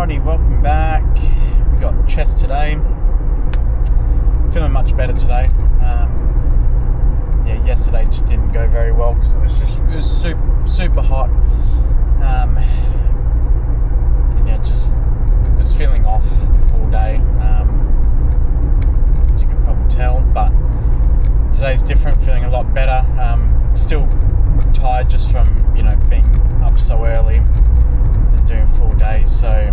Alrighty, welcome back. We got chest today. Feeling much better today. Yesterday just didn't go very well because it was super hot. Just was feeling off all day. As you can probably tell, but today's different. Feeling a lot better. Still tired just from being up so early and doing full days, so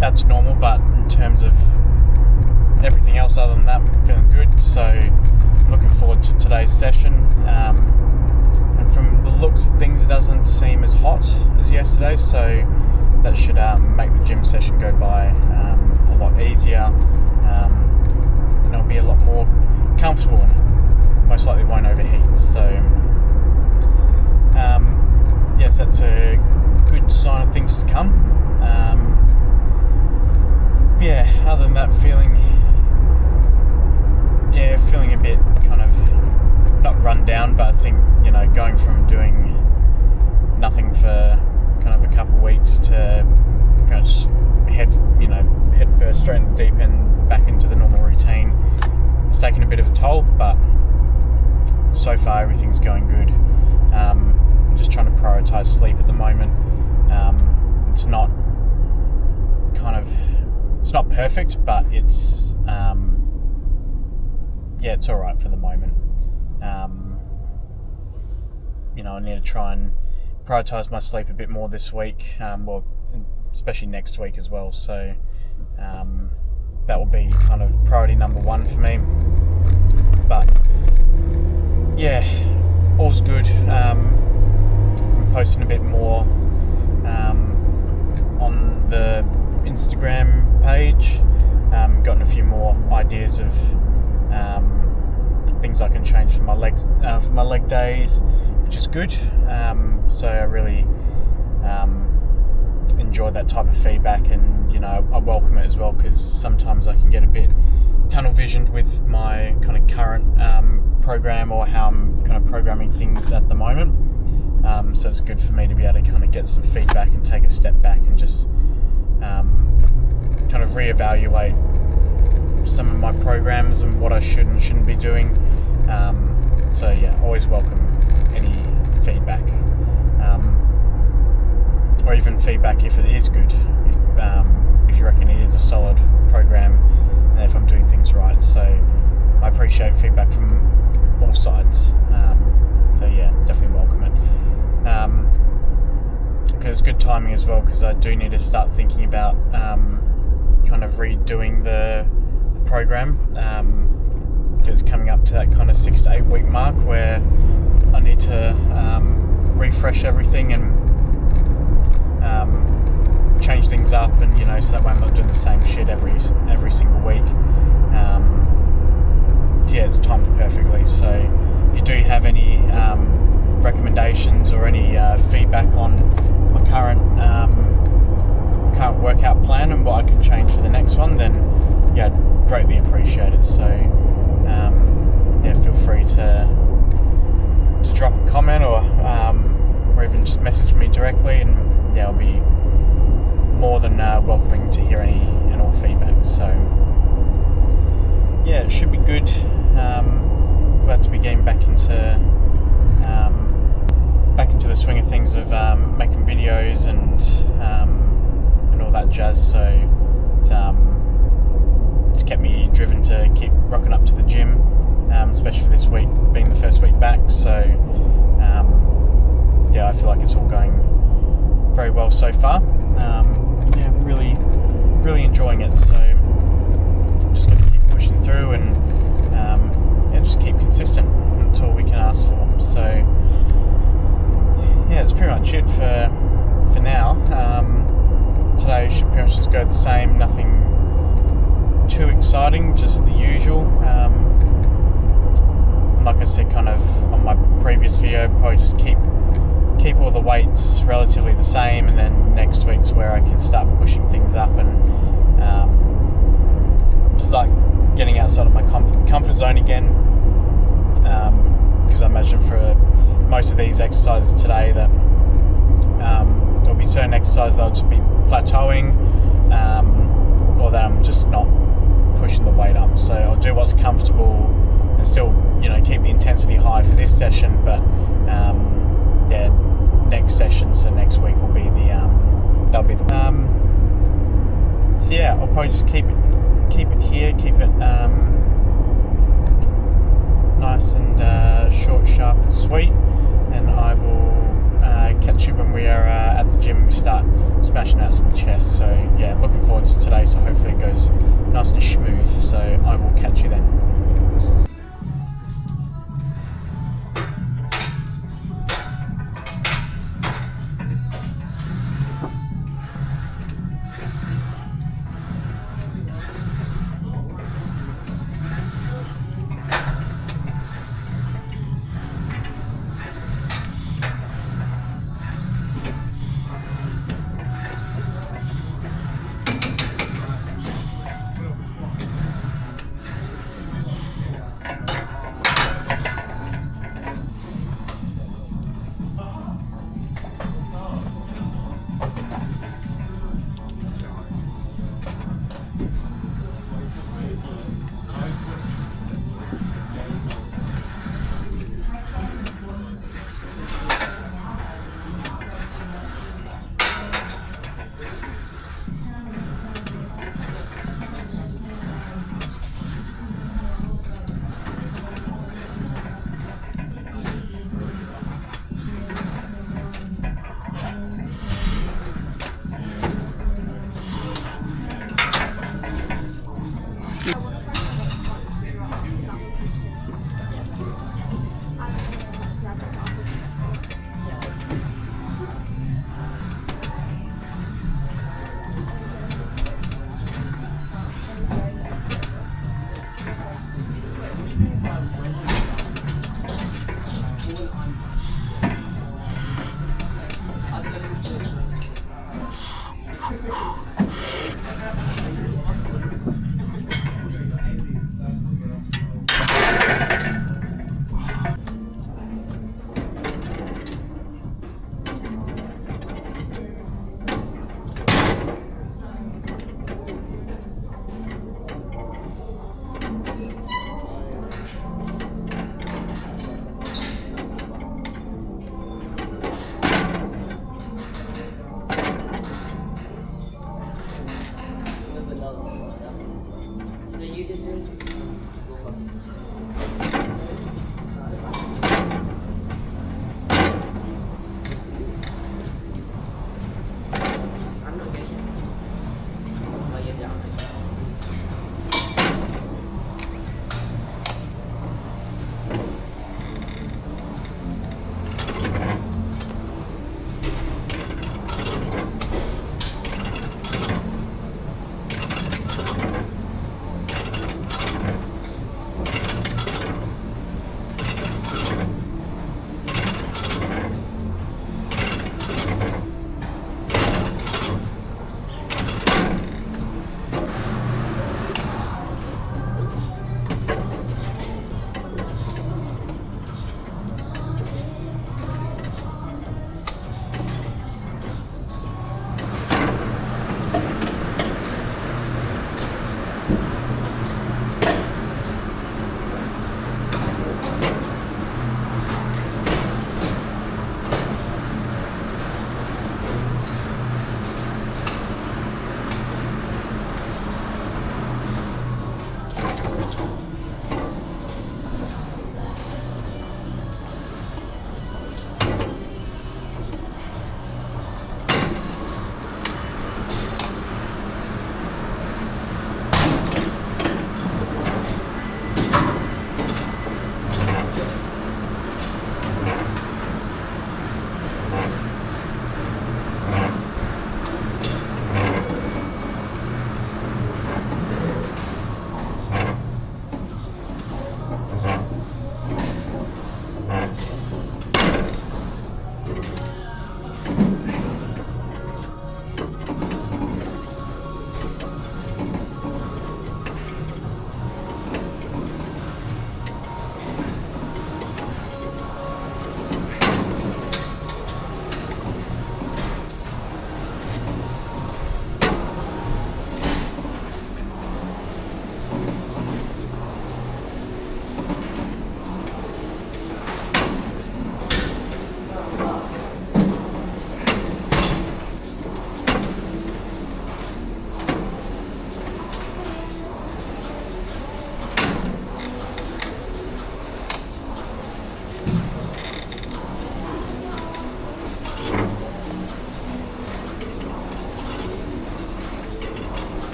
that's normal. But in terms of everything else other than that, I'm feeling good. So looking forward to today's session. And from the looks of things, it doesn't seem as hot as yesterday, so that should make the gym session go by a lot easier, and it'll be a lot more comfortable and most likely won't overheat. So yes, that's a good sign of things to come. Other than that, feeling a bit kind of not run down, but I think going from doing nothing for kind of a couple of weeks to kind of just head first straight in the deep end back into the normal routine, it's taken a bit of a toll, but so far everything's going good. I'm just trying to prioritize sleep at the moment. It's not perfect, but it's it's all right for the moment. I need to try and prioritize my sleep a bit more this week, especially next week as well. So that will be kind of priority number one for me. But yeah, all's good. I'm posting a bit more on the Instagram page. Gotten a few more ideas of things I can change for my legs, for my leg days, which is good. So I really enjoy that type of feedback, and I welcome it as well, because sometimes I can get a bit tunnel visioned with my kind of current program or how I'm kind of programming things at the moment. So it's good for me to be able to kind of get some feedback and take a step back and just kind of reevaluate some of my programs and what I should and shouldn't be doing. So yeah, always welcome any feedback, or even feedback if it is good, if you reckon it is a solid program and if I'm doing things right. So I appreciate feedback from all sides. So yeah, definitely welcome it. Because it's good timing as well, because I do need to start thinking about kind of redoing the program, because it's coming up to that kind of 6 to 8 week mark where I need to refresh everything and change things up, and so that way I'm not doing the same shit every single week. It's timed perfectly. So if you do have any recommendations or any feedback on my current workout plan and what I can change for the next one, then greatly appreciate it. So feel free to drop a comment or even just message me directly, and I'll be more than welcoming to hear any and all feedback. So it should be good. Glad to be getting back into the swing of things of making videos and all that jazz. So it's kept me driven to keep rocking up to the gym, especially for this week being the first week back. So I feel like it's all going very well so far. Really enjoying it. So just going to keep pushing through and just keep consistent. That's all we can ask for. So that's pretty much it for now. Today should pretty much just go the same. Nothing too exciting, just the usual. Like I said, kind of on my previous video, probably just keep all the weights relatively the same, and then next week's where I can start pushing things up and start getting outside of my comfort zone again. Because I imagine for most of these exercises today that there'll be certain exercises that'll just be plateauing, or that I'm just not pushing the weight up. So I'll do what's comfortable and still, you know, keep the intensity high for this session, but yeah, next session, so next week will be that'll be the so yeah, I'll probably just keep it here, keep it nice and short, sharp and sweet, and I will catch you when we are at the gym and we start smashing out some chest. So yeah, looking forward to today, so hopefully it goes nice and smooth, so I will catch you then.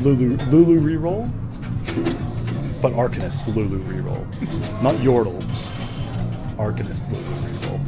Lulu reroll, but Arcanist Lulu reroll, not Yordle. Arcanist Lulu reroll.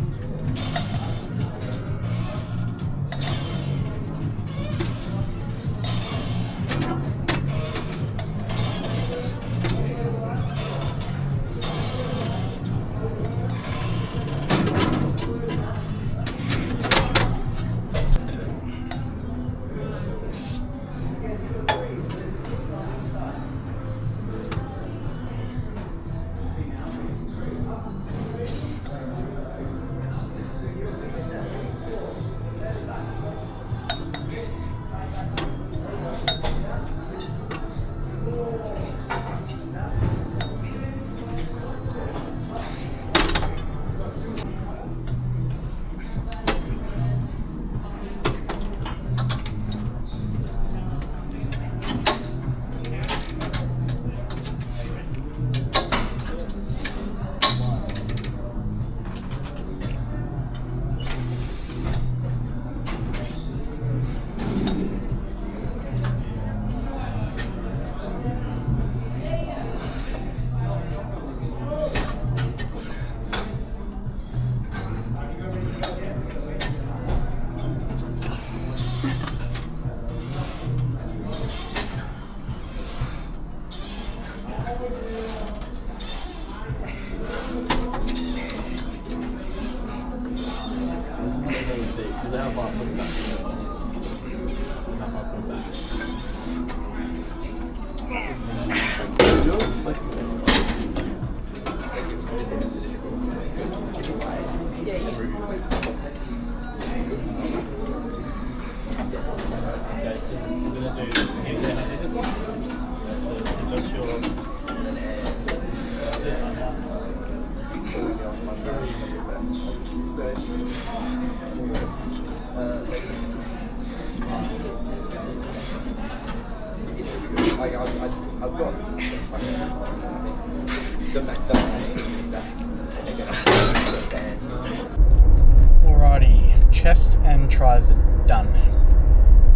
Alrighty, chest and tries are done.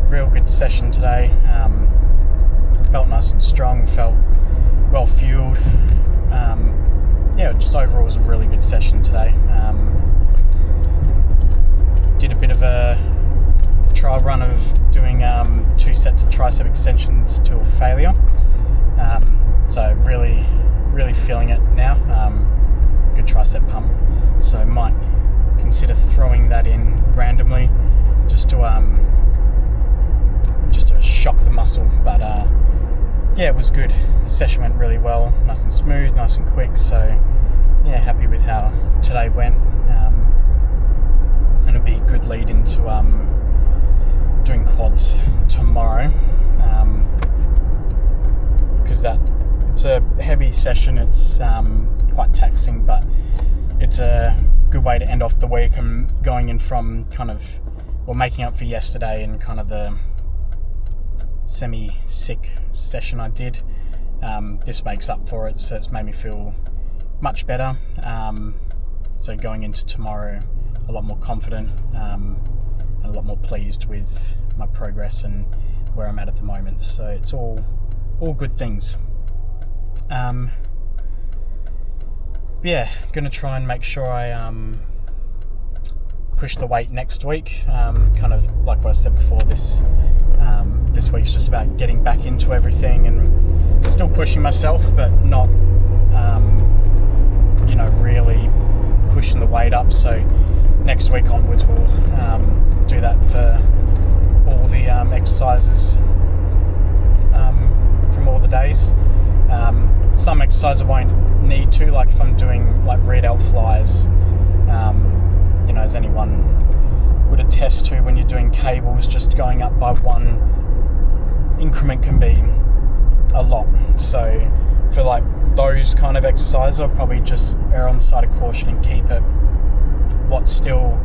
Real good session today. Felt nice and strong, felt well fueled. Yeah, just overall was a really good session today. Did a bit of a trial run of doing 2 sets of tricep extensions till failure. So really feeling it now. Good tricep pump. So might consider throwing that in randomly just to shock the muscle. But yeah, it was good. The session went really well, nice and smooth, nice and quick. So yeah, happy with how today went. And it'll be a good lead into doing quads tomorrow, because it's a heavy session. It's quite taxing, but it's a good way to end off the week. I'm going in from making up for yesterday and kind of the semi-sick session I did. This makes up for it, so it's made me feel much better. So going into tomorrow a lot more confident, and a lot more pleased with my progress and where I'm at the moment. So it's all good things. Yeah, gonna try and make sure I push the weight next week. Kind of like what I said before, this week's just about getting back into everything and still pushing myself, but not really pushing the weight up. So next week onwards we'll do that for all the exercises from all the days. Some exercises I won't need to, like if I'm doing like rear delt flies, as anyone would attest to, when you're doing cables, just going up by one increment can be a lot. So for like those kind of exercises, I'll probably just err on the side of caution and keep it what's still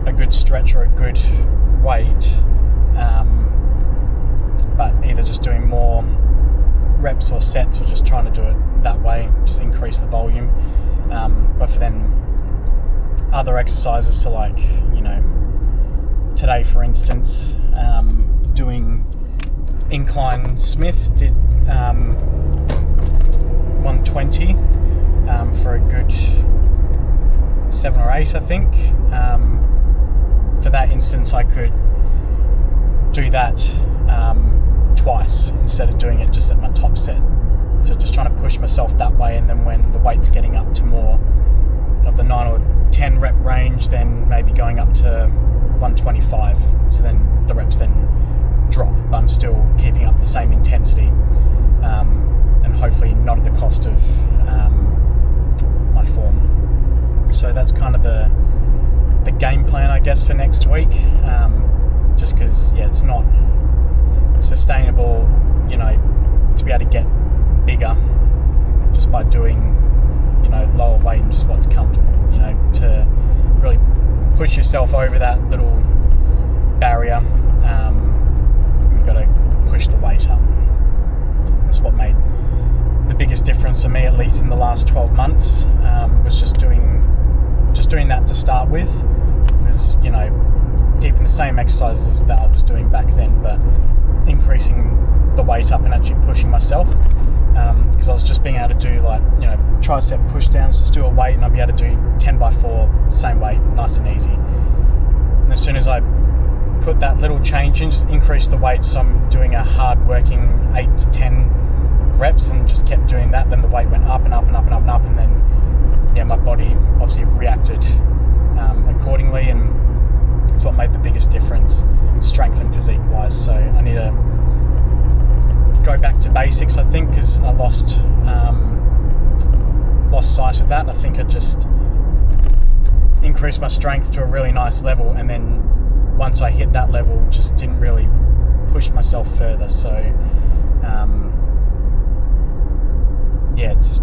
a good stretch or a good weight, but either just doing more reps or sets or just trying to do it that way, just increase the volume. But for then other exercises, so like today for instance, doing Incline Smith, did 120 for a good 7 or 8, I think. For that instance, I could do that twice instead of doing it just at my top set. So just trying to push myself that way, and then when the weight's getting up to more of the 9 or 10 rep range, then maybe going up to 125. So then the reps then drop, but I'm still keeping up the same intensity, and hopefully not at the cost of my form. So that's kind of the game plan, I guess, for next week. Just because, it's not sustainable, to be able to get bigger just by doing, lower weight and just what's comfortable. To really push yourself over that little barrier, you've got to push the weight up. That's what made the biggest difference for me, at least in the last 12 months, was just doing that to start with. Was keeping the same exercises that I was doing back then, but increasing the weight up and actually pushing myself, because I was just being able to do tricep pushdowns, just do a weight, and I'd be able to do 10x4 same weight, nice and easy. And as soon as I put that little change in, just increase the weight, so I'm doing a hard working 8 to 10 reps and just kept doing that, then the weight went up and up and up and up and up, and then my body obviously reacted accordingly, and it's what made the biggest difference, strength and physique wise. So I need to go back to basics, I think, because I lost sight of that, and I think I just increased my strength to a really nice level, and then once I hit that level, just didn't really push myself further. So it's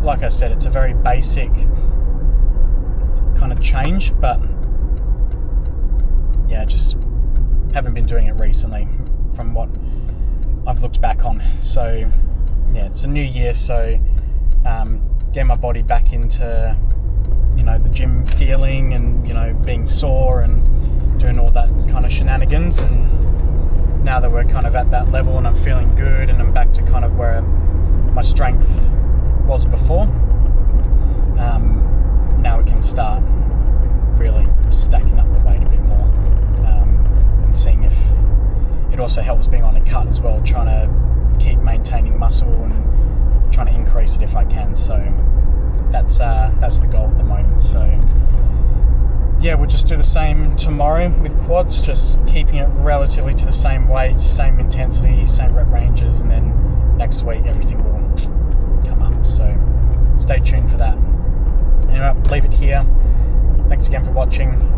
like I said, it's a very basic kind of change, but just haven't been doing it recently from what I've looked back on. So it's a new year, so getting my body back into the gym feeling, and being sore and doing all that kind of shenanigans. And now that we're kind of at that level and I'm feeling good and I'm back to kind of where my strength was before, now we can start really stacking up the weight a bit more, and seeing if it also helps being on a cut as well, trying to keep maintaining muscle and trying to increase it if I can. So that's the goal at the moment. So we'll just do the same tomorrow with quads, just keeping it relatively to the same weight, same intensity, same rep ranges, and then next week everything will come up. So stay tuned for that. Anyway, I'll leave it here. Thanks again for watching.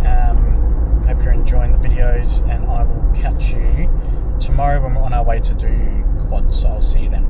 Hope you're enjoying the videos, and I will catch you tomorrow when we're on our way to do quads. So I'll see you then.